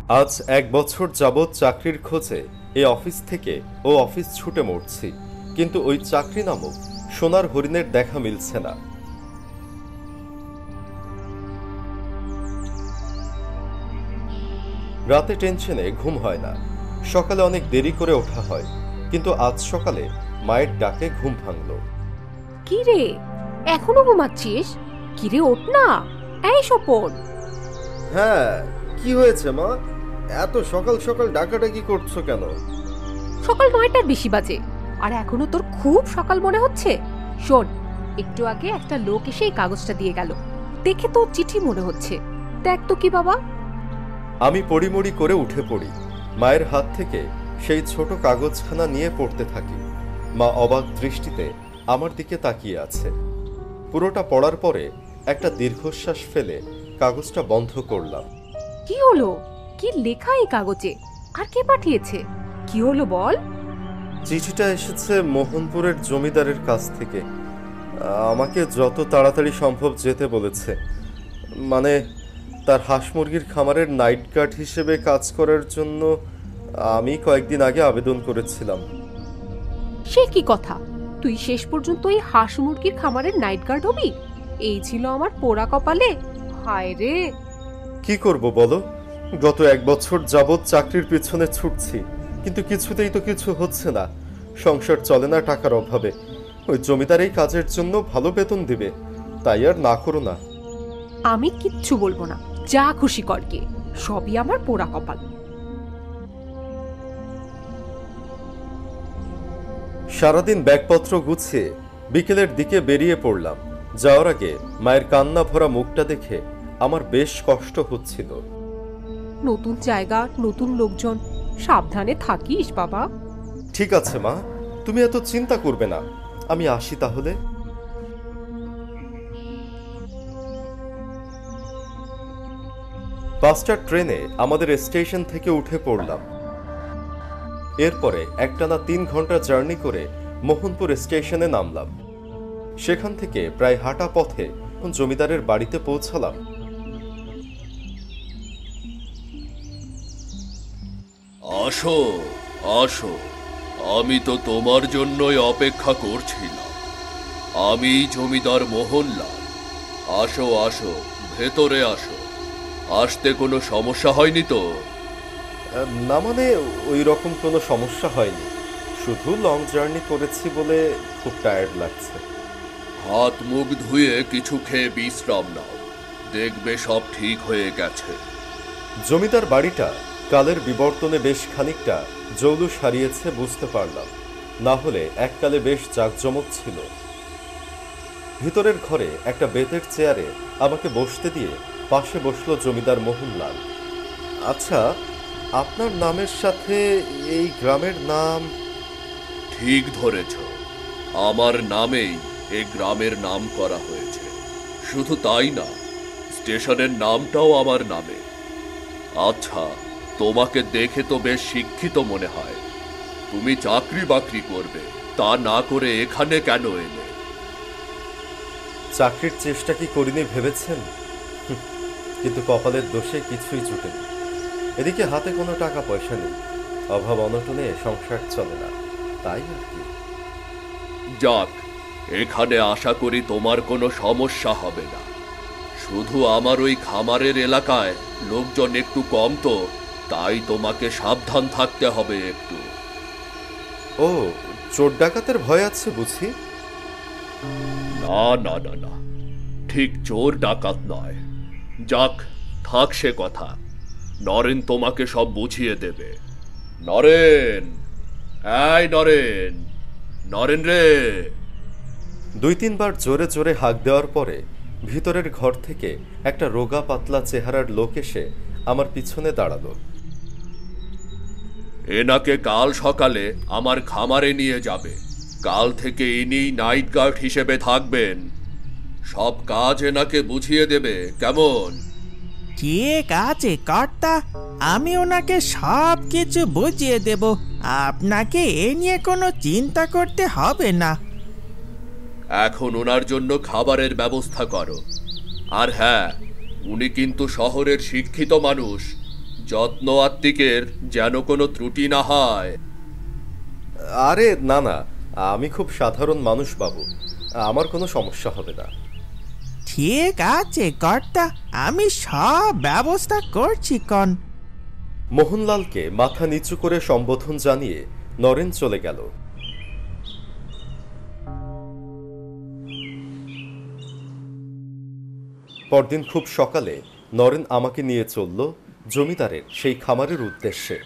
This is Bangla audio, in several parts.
আজ 1 বছর যাবৎ চাকরির খোঁজে এই অফিস থেকে ও অফিস ছুটে মরছি, কিন্তু ওই চাকরি নামক সোনার হরিণের দেখা মিলছে না। রাতে টেনশনে ঘুম হয় না, সকালে অনেক দেরি করে ওঠা হয়, কিন্তু আজ সকালে মায়ের ডাকে ঘুম ভাঙল। কি রে, এখনো ঘুমাচ্ছিস? কি রে, ওঠ না। এই স্বপন। হ্যাঁ, কি হয়েছে মা? এত সকাল সকাল ডাকাডাকি করছো কেন? সকাল 9টার বেশি বাজে, আর এখনো তোর খুব সকাল মনে হচ্ছে? শোন, একটু আগে একটা লোক এসে এই কাগজটা দিয়ে গেল, দেখে তো চিঠি মনে হচ্ছে। দেখ তো কি বাবা। আমি পড়িমড়ি করে উঠে পড়ি, মায়ের হাত থেকে সেই ছোট কাগজখানা নিয়ে পড়তে থাকি। মা অবাক দৃষ্টিতে আমার দিকে তাকিয়ে আছে। পুরোটা পড়ার পরে একটা দীর্ঘশ্বাস ফেলে কাগজটা বন্ধ করলাম। কি হলো? কি লেখা এই কাগজে? আর কে পাঠিয়েছে? কি হলো বল। চিঠিটা এসেছে মোহনপুরের জমিদারের কাছ থেকে। আমাকে যত তাড়াতাড়ি সম্ভব যেতে বলেছে। মানে, তার হাঁস মুরগির খামারের নাইট গার্ড হিসেবে কাজ করার জন্য আমি কয়েকদিন আগে আবেদন করেছিলাম। সে কি কথা? তুই শেষ পর্যন্ত এই হাঁস মুরগির খামারের নাইট গার্ড হবি? এই ছিল আমার পোড়া কপালে। হায় রে। কি করব বলো? গত 1 বছর যাবৎ চাকরির পিছনে ছুটছি, কিন্তু কিছুতেই তো কিছু হচ্ছে না। সংসার চলে না টাকার অভাবে। ওই জমিদার এই কাজের জন্য ভালো বেতন দিবে, তাই আর না করো না। আমি কিচ্ছু বলবো না, যা খুশি কর গে, সবই আমার পোড়া কপাল। সারাদিন ব্যাগপত্র গুছিয়ে বিকেলের দিকে বেরিয়ে পড়লাম। যাওয়ার আগে মায়ের কান্না ভরা মুখটা দেখে আমার বেশ কষ্ট হচ্ছিল। নতুন জায়গা, নতুন লোকজন, সাবধানে থাকিস বাবা। ঠিক আছে মা, তুমি এত চিন্তা করবে না। আমি আসি তাহলে। 5টার ট্রেনে আমাদের স্টেশন থেকে উঠে পড়লাম। এরপরে একটানা 3 ঘন্টা জার্নি করে মোহনপুর স্টেশনে নামলাম। সেখান থেকে প্রায় হাঁটা পথে জমিদারের বাড়িতে পৌঁছালাম। আসো আসো, আমি তো তোমার জন্যই অপেক্ষা করছিলাম। আমি জমিদার মোহনলাল। আসো আসো, ভেতরে আসো। আসতে কোনো সমস্যা হয়নি তো? না মানে, ওই রকম কোনো সমস্যা হয়নি, শুধু লং জার্নি করেছি বলে খুব টায়ার্ড লাগছে। হাত মুখ ধুয়ে কিছু খেয়ে বিশ্রাম নাও, দেখবে সব ঠিক হয়ে গেছে। জমিদার বাড়িটা কালের বিবর্তনে বেশ খানিকটা জৌলুস হারিয়েছে বুঝতে পারলাম, না হলে এককালে বেশ জাঁকজমক ছিল। ভিতরের ঘরে একটা বেতের চেয়ারে আমাকে বসতে দিয়ে পাশে বসলো জমিদার মোহনলাল। আচ্ছা, আপনার নামের সাথে এই গ্রামের নাম? ঠিক ধরেছ, আমার নামেই এই গ্রামের নাম করা হয়েছে। শুধু তাই না, স্টেশনের নামটাও আমার নামে। আচ্ছা, তোমাকে দেখে তো বেশ শিক্ষিত মনে হয়। তুমি চাকরি বাকরি করবে, তা না করে এখানে কেন এলে? চাকরির চেষ্টা কি করিনি ভেবেছেন? কিন্তু কপালের দোষে কিছুই জুটেনি। এদিকে হাতে কোনো টাকা পয়সা নেই, অভাব অনটনে সংসার চলে না, তাই আর কি। যাক, এখানে আশা করি তোমার কোনো সমস্যা হবে না। শুধু আমার ওই খামারের এলাকায় লোকজন একটু কম তো, তাই তোমাকে সাবধান থাকতে হবে একটু। ও, চোর ডাকাতের ভয় আছে বুঝি? না না না না, ঠিক চোর ডাকাত নয়। যাক, থাক সে কথা। নরেন তোমাকে সব বুঝিয়ে দেবে। নরেন, এই নরেন, নরেন রে। 2-3 বার জোরে জোরে হাঁক দেওয়ার পরে ভিতরের ঘর থেকে একটা রোগা পাতলা চেহারার লোক এসে আমার পিছনে দাঁড়ালো। এনাকে কাল সকালে আমার খামারে নিয়ে যাবে। কাল থেকে ইনি নাইট গার্ড হিসেবে থাকবেন। সব কাজ এনাকে বুঝিয়ে দেবে, কেমন? ঠিক আছে কর্তা, আমি ওনাকে সব কিছু বুঝিয়ে দেব। আপনাকে এ নিয়ে কোনো চিন্তা করতে হবে না। এখন ওনার জন্য খাবারের ব্যবস্থা করো। আর হ্যাঁ, উনি কিন্তু শহরের শিক্ষিত মানুষ, যত্ন আত্মিকের যেন কোনো ত্রুটি না হয়। আরে না না, আমি খুব সাধারণ মানুষ বাবু, আমার কোনো সমস্যা হবে না। ঠিক আছে কর্তা, আমি সব ব্যবস্থা করছি কন। মোহনলালকে মাথা নিচু করে সম্বোধন জানিয়ে নরেন চলে গেল। পরদিন খুব সকালে নরেন আমাকে নিয়ে চলল জমিদারের সেই খামারের উদ্দেশ্যে।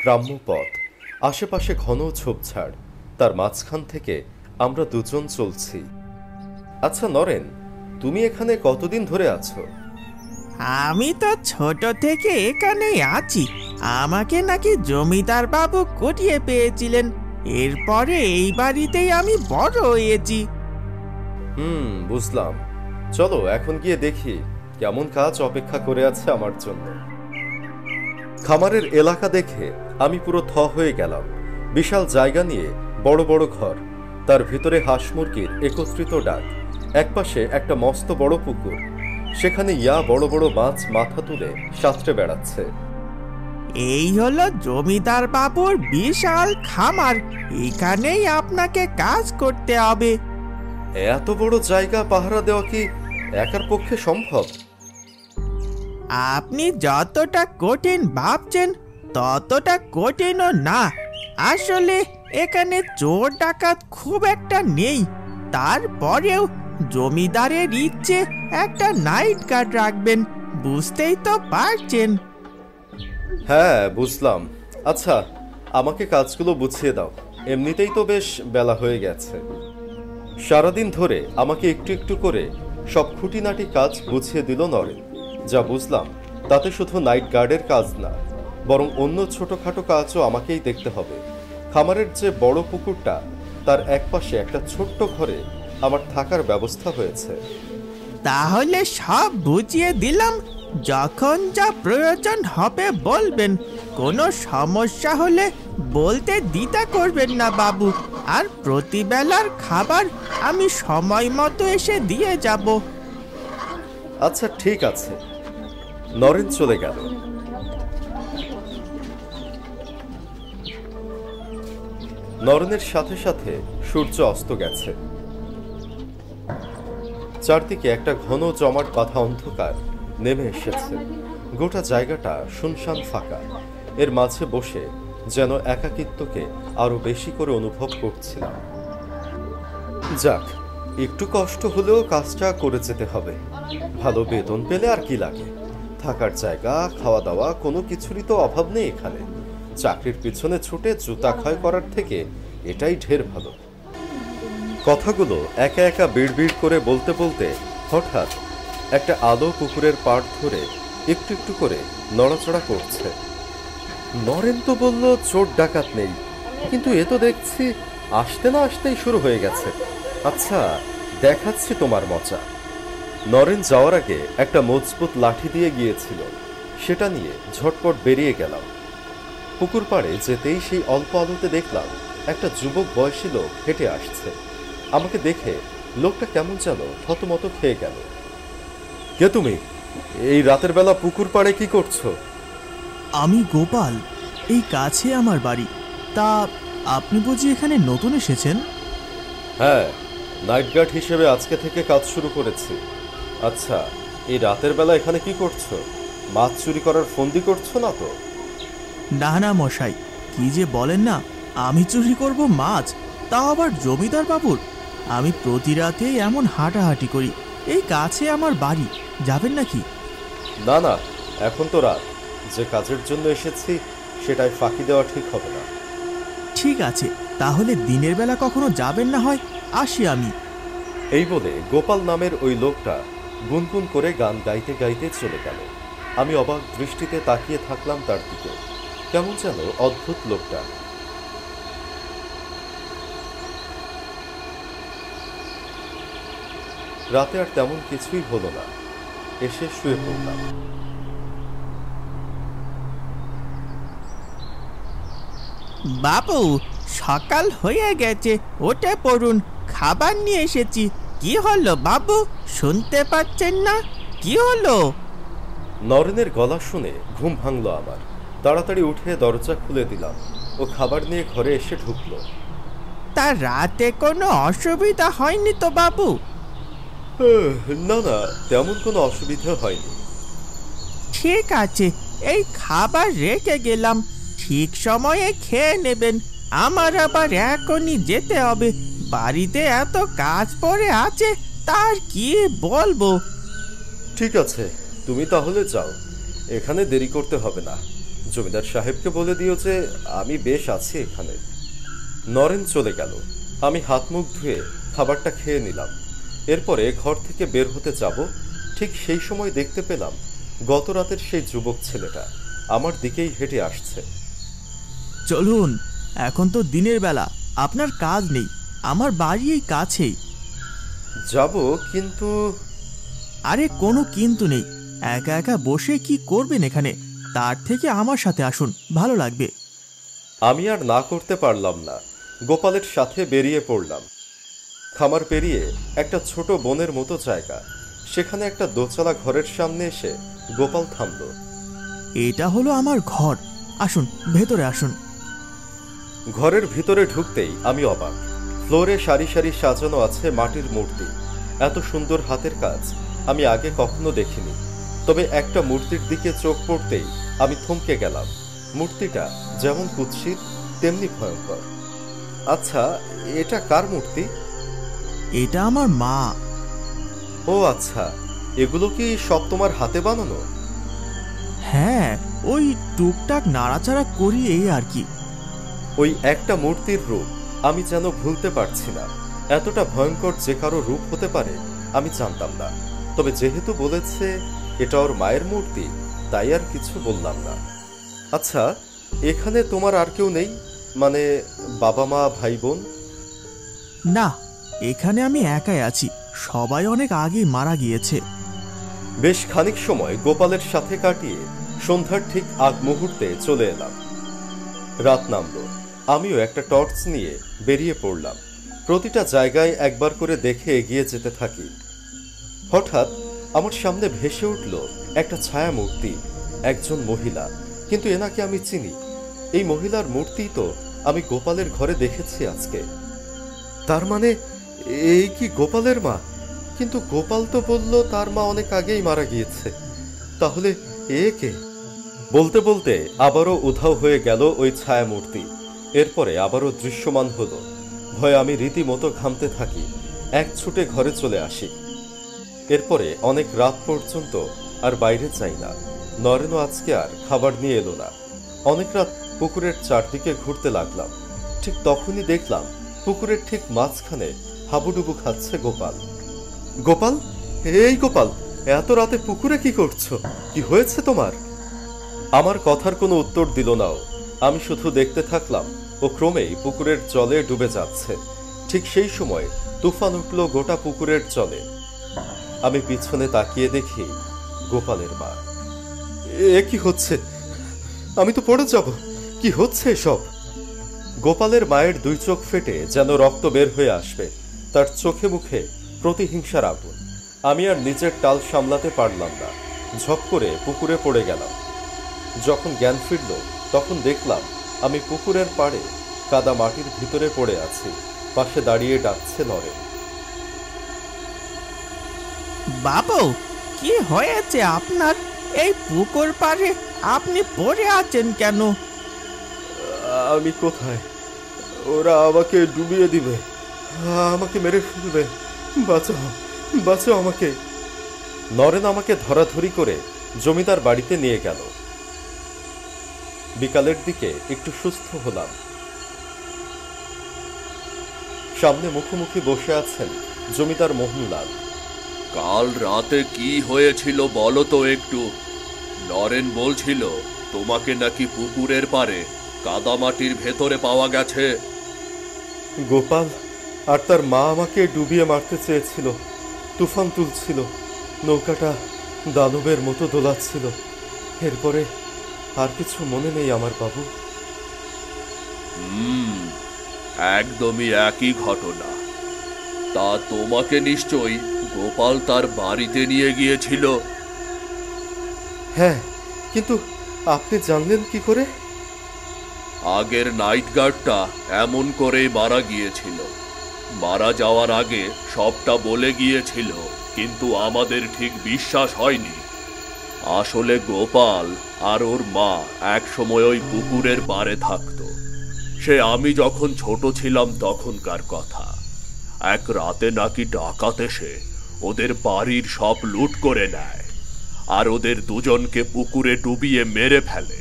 গ্রাম্য পথ, আশেপাশে ঘন ঝোপঝাড়, তার মাঝখান থেকে আমরা দুজন চলছি। আচ্ছা নরেন, তুমি এখানে কতদিন ধরে আছো? আমি তো ছোট থেকে এখানেই আছি। আমাকে নাকি জমিদার বাবু কুটিয়ে পেয়েছিলেন, এরপরে এই বাড়িতেই আমি বড় হয়েছি। বুঝলাম। চলো এখন গিয়ে দেখি কেমন কাজ অপেক্ষা করে আছে আমার জন্য। খামারের এলাকা দেখে আমি পুরো থ হয়ে গেলাম। বিশাল জায়গা নিয়ে বড় বড় ঘর, তার ভিতরে হাঁস মুরগির একত্রিত ডাক। একপাশে একটা মস্ত বড় পুকুর, সেখানে ইয়া বড় বড় মাছ মাথা তুলে সাঁতরে বেড়াচ্ছে। এই হলো জমিদার বাবুর বিশাল খামার, এখানেই আপনাকে কাজ করতে হবে। এত বড় জায়গা পাহারা দেওয়া কি একার পক্ষে সম্ভব? আপনি যতটা কঠিন ভাবছেন ততটা কঠিনও না। আসলে এখানে চোর ডাকাত খুব একটা নেই, তারপরেও জমিদারের ইচ্ছে একটা নাইট গার্ড রাখবেন, বুঝতেই তো পারছেন। হ্যাঁ বুঝলাম। আচ্ছা আমাকে কাজগুলো বুঝিয়ে দাও, এমনিতেই তো বেশ বেলা হয়ে গেছে। সারাদিন ধরে আমাকে একটু একটু করে সব খুঁটিনাটি কাজ বুঝিয়ে দিল নরেন। যা বুঝলাম তাতে শুধু নাইট গার্ডের কাজ না, বরং অন্য ছোটখাটো কাজও আমাকেই দেখতে হবে। খামারের যে বড় পুকুরটা, তার একপাশে একটা ছোট্ট ঘরে আমার থাকার ব্যবস্থা হয়েছে। তাহলে সব বুঝিয়ে দিলাম, যখন যা প্রয়োজন হবে বলবেন। কোনো সমস্যা হলে বলতে দ্বিধা করবেন না বাবু, আর প্রতিবেলার খাবার আমি সময় মতো এসে দিয়ে যাব। আচ্ছা ঠিক আছে। নরেন চলে গেল। নরেনের সাথে সাথে সূর্য অস্ত গেছে। চারদিকে একটা ঘন জমাট বাঁধা অন্ধকার নেমে এসেছে। গোটা জায়গাটা শুনশান ফাঁকা। এর মাঝে বসে যেন একাকিত্বকে আরো বেশি করে অনুভব করছিলাম। যাক, একটু কষ্ট হলেও কাজটা করে যেতে হবে। ভালো বেতন পেলে আর কি লাগে। থাকার জায়গা, খাওয়া দাওয়া কোনো কিছুরই তো অভাব নেই এখানে। চাকরির পিছনে ছুটে জুতা ক্ষয় করার থেকে এটাই ঢের ভালো। কথাগুলো একা একা বিড়বিড় করে বলতে বলতে হঠাৎ একটা আলো পুকুরের পাড় ধরে একটু একটু করে নড়াচড়া করছে। নরেন তো বলল চোর ডাকাত নেই, কিন্তু এ তো দেখছি আসতে না আসতেই শুরু হয়ে গেছে। আচ্ছা দেখাচ্ছি তোমার মজা। নরেন যাওয়ার আগে একটা মজবুত লাঠি দিয়ে গিয়েছিল, সেটা নিয়ে ঝটপট বেরিয়ে গেলাম। পুকুর পাড়ে যেতেই সেই অল্প আলোতে দেখলাম একটা যুবক বয়সী লোক হেঁটে আসছে। আমাকে দেখে লোকটা কেমন যেন থতমত খেয়ে গেল। কে তুমি? এই রাতের বেলা পুকুর পাড়ে কি করছো? আমি গোপাল, এই কাছে আমার বাড়ি। তা আপনি বুঝি এখানে নতুন এসেছেন? হ্যাঁ, নাইট গার্ড হিসেবে আজকে থেকে কাজ শুরু করেছি। আচ্ছা, এই রাতের বেলা এখানে কি করছো? মাছ চুরি করার ফন্দি করছো না তো? না না মশাই, কি যে বলেন না, আমি চুরি করব মাছ, তা আবার জমিদার বাবুর? আমি প্রতি রাতেই এমন হাঁটাহাঁটি করি। এই কাছে আমার বাড়ি, যাবেন নাকি? না না, এখন তো রাত। যে কাজের জন্য এসেছি সেটাই ফাঁকি দেওয়া ঠিক হবে না। ঠিক আছে, তাহলে দিনের বেলা কখনো যাবেন না হয়, আসি আমি। এই বলে গোপাল নামের ওই লোকটা গুনগুন করে গান গাইতে গাইতে চলে গেল। আমি অবাক দৃষ্টিতে তাকিয়ে থাকলাম তার দিকে। কেমন যেন অদ্ভুত লোকটা। রাতে আর তেমন কিছুই হলো না, এসে শুয়ে পড়লাম। বাবু, সকাল হয়ে গেছে, উঠে পড়ুন, খাবার নিয়ে এসেছি। কি হলো বাবু, শুনতে পাচ্ছেন না? কি হলো? নরেনের গলা শুনে ঘুম ভাঙল আমার। তাড়াতাড়ি উঠে দরজা খুলে দিলাম। ও খাবার নিয়ে ঘরে এসে ঢুকলো। তা রাতে কোনো অসুবিধা হয়নি তো বাবু? না না, তেমন কোনো অসুবিধা হয়নি। ঠিক আছে, এই খাবার রেখে গেলাম, ঠিক সময়ে খেয়ে নেবেন। আমার আবার এখনই যেতে হবে, বাড়িতে এত কাজ পড়ে আছে, তার কি বলবো। ঠিক আছে, তুমি তাহলে যাও, এখানে দেরি করতে হবে না। জমিদার সাহেবকে বলে দিও যে আমি বেশ আছি এখানে। নরেন চলে গেল। আমি হাত মুখ ধুয়ে খাবারটা খেয়ে নিলাম। এরপরে ঘর থেকে বের হতে যাব, ঠিক সেই সময় দেখতে পেলাম গত রাতের সেই যুবক ছেলেটা আমার দিকেই হেঁটে আসছে। চলুন, এখন তো দিনের বেলা, আপনার কাজ নেই, আমার বাড়ি এই কাছেই। যাব, কিন্তু আরে কোনো কিন্তু নেই, একা একা বসে কি করবেন এখানে? তার থেকে আমার সাথে আসুন, ভালো লাগবে। আমি আর না করতে পারলাম না, গোপালের সাথে বেরিয়ে পড়লাম। খামার পেরিয়ে একটা ছোট বনের মতো জায়গা, সেখানে একটা দোতলা ঘরের সামনে এসে গোপাল থামল। এটা হলো আমার ঘর, আসুন ভেতরে আসুন। ঘরের ভিতরে ঢুকতেই আমি অবাক। ফ্লোরে সারি সারি সাজানো আছে মাটির মূর্তি। এত সুন্দর হাতের কাজ আমি আগে কখনো দেখিনি। তবে একটা মূর্তির দিকে চোখ পড়তেই আমি থমকে গেলাম। মূর্তিটা যেমন কুৎসিত তেমনি ভয়ঙ্কর। আচ্ছা, এটা কার মূর্তি? এটা আমার মা। ও আচ্ছা, এগুলো কি সব তোমার হাতে বানানো? হ্যাঁ, ওই টুকটাক নাড়াচাড়া করি এই আর কি। ওই একটা মূর্তির রূপ আমি যেন ভুলতে পারছি না। এতটা ভয়ঙ্কর যে কারো রূপ হতে পারে আমি জানতাম না। তবে যেহেতু বলেছে এটা ওর মায়ের মূর্তি, তাই আর কিছু বললাম না। আচ্ছা, এখানে তোমার আর কেউ নেই? মানে বাবা মা ভাই বোন? না, এখানে আমি একাই আছি, সবাই অনেক আগেই মারা গিয়েছে। বেশ খানিক সময় গোপালের সাথে কাটিয়ে সন্ধ্যার ঠিক আগ মুহূর্তে চলে এলাম। রাত নামল। আমিও একটা টর্চ নিয়ে বেরিয়ে পড়লাম। প্রতিটা জায়গায় একবার করে দেখে এগিয়ে যেতে থাকি। হঠাৎ আমার সামনে ভেসে উঠল একটা ছায়া মূর্তি, একজন মহিলা। কিন্তু এনাকে আমি চিনি। এই মহিলার মূর্তি তো আমি গোপালের ঘরে দেখেছি আজকে। তার মানে এই কি গোপালের মা? কিন্তু গোপাল তো বলল তার মা অনেক আগেই মারা গিয়েছে। তাহলে এ কে? বলতে বলতে আবারও উধাও হয়ে গেল ওই ছায়া মূর্তি। এরপরে আবারও দৃশ্যমান হলো। ভয়ে আমি রীতিমতো ঘামতে থাকি। এক ছুটে ঘরে চলে আসি। এরপরে অনেক রাত পর্যন্ত আর বাইরে যাই না। নরেনও আজকে আর খাবার নিয়ে এলো না। অনেক রাত পুকুরের চারদিকে ঘুরতে লাগলাম। ঠিক তখনই দেখলাম পুকুরের ঠিক মাঝখানে হাবুডুবু খাচ্ছে গোপাল। গোপাল, এই গোপাল, এত রাতে পুকুরে কি করছো? কি হয়েছে তোমার? আমার কথার কোনো উত্তর দিল না ও। আমি শুধু দেখতে থাকলাম ও ক্রমেই পুকুরের জলে ডুবে যাচ্ছে। ঠিক সেই সময় তুফান উঠল গোটা পুকুরের জলে। আমি পিছনে তাকিয়ে দেখি গোপালের মা। এ কি হচ্ছে? আমি তো পড়ে যাব। কি হচ্ছে সব? গোপালের মায়ের দুই চোখ ফেটে যেন রক্ত বের হয়ে আসবে। তার চোখে মুখে প্রতিহিংসার আগুন। আমি আর নিজের টাল সামলাতে পারলাম না। ঝপ করে পুকুরে পড়ে গেলাম। যখন জ্ঞান ফিরল তখন দেখলাম আমি পুকুরের পাড়ে কাদা মাটির ভিতরে পড়ে আছি। পাশে দাঁড়িয়ে ডাকছে নরেন। বাবু, কি হয়েছে আপনার? এই পুকুর পাড়ে আপনি পড়ে আছেন কেন? আমি কোথায়? ওরা আমাকে ডুবিয়ে দিবে, আমাকে মেরে ফেলবে। বাঁচাও, বাঁচাও আমাকে। নরেন আমাকে ধরাধরি করে জমিদার বাড়িতে নিয়ে গেল। বিকালের দিকে একটু সুস্থ হলাম। সামনে মুখোমুখি বসে আছেন জমিদার মোহনলাল। কাল রাতে কি হয়েছিল বলো তো একটু। নরেন বলছিল তোমাকে নাকি পুকুরের পাড়ে কাদামাটির ভেতরে পাওয়া গেছে। গোপাল আর তার মা আমাকে ডুবিয়ে মারতে চেয়েছিল। তুফান তুলছিল, নৌকাটা দানবের মতো দোলাচ্ছিল। এরপরে আর কিছু মনে নেই আমার বাবু। একদমই একই ঘটনা। তা তোমাকে নিশ্চয়ই গোপাল তার বাড়িতে নিয়ে গিয়েছিল। হ্যাঁ, কিন্তু আপনি জানলেন কি করে? আগের নাইট গার্ডটা এমন করেই মারা গিয়েছিল। মারা যাওয়ার আগে সবটা বলে গিয়েছিল, কিন্তু আমাদের ঠিক বিশ্বাস হয়নি। আসলে গোপাল আর ওর মা একসময় ওই পুকুরের পাড়ে থাকতো। সে আমি যখন ছোট ছিলাম তখনকার কথা। এক রাতে নাকি ডাকাত এসে ওদের বাড়ির সব লুট করে নেয়, আর ওদের দুজনকে পুকুরে ডুবিয়ে মেরে ফেলে।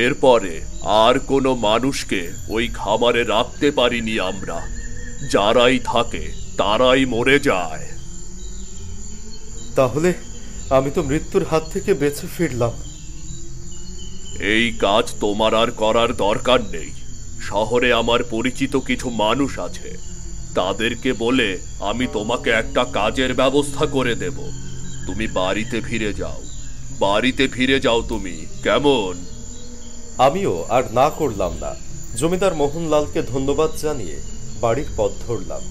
এরপরে আর কোনো মানুষকে ওই খামারে রাখতে পারিনি আমরা। যারাই থাকে তারাই মরে যায়। তাহলে আমি তো মৃত্যুর হাত থেকে বেঁচে ফিরলাম। এই কাজ তোমার আর করার দরকার নেই। শহরে আমার পরিচিত কিছু মানুষ আছে, তাদেরকে বলে আমি তোমাকে একটা কাজের ব্যবস্থা করে দেব। তুমি বাড়িতে ফিরে যাও। বাড়িতে ফিরে যাও তুমি, কেমন? আমিও আর না করলাম না। জমিদার মোহনলালকে ধন্যবাদ জানিয়ে বাড়ির পথ ধরলাম।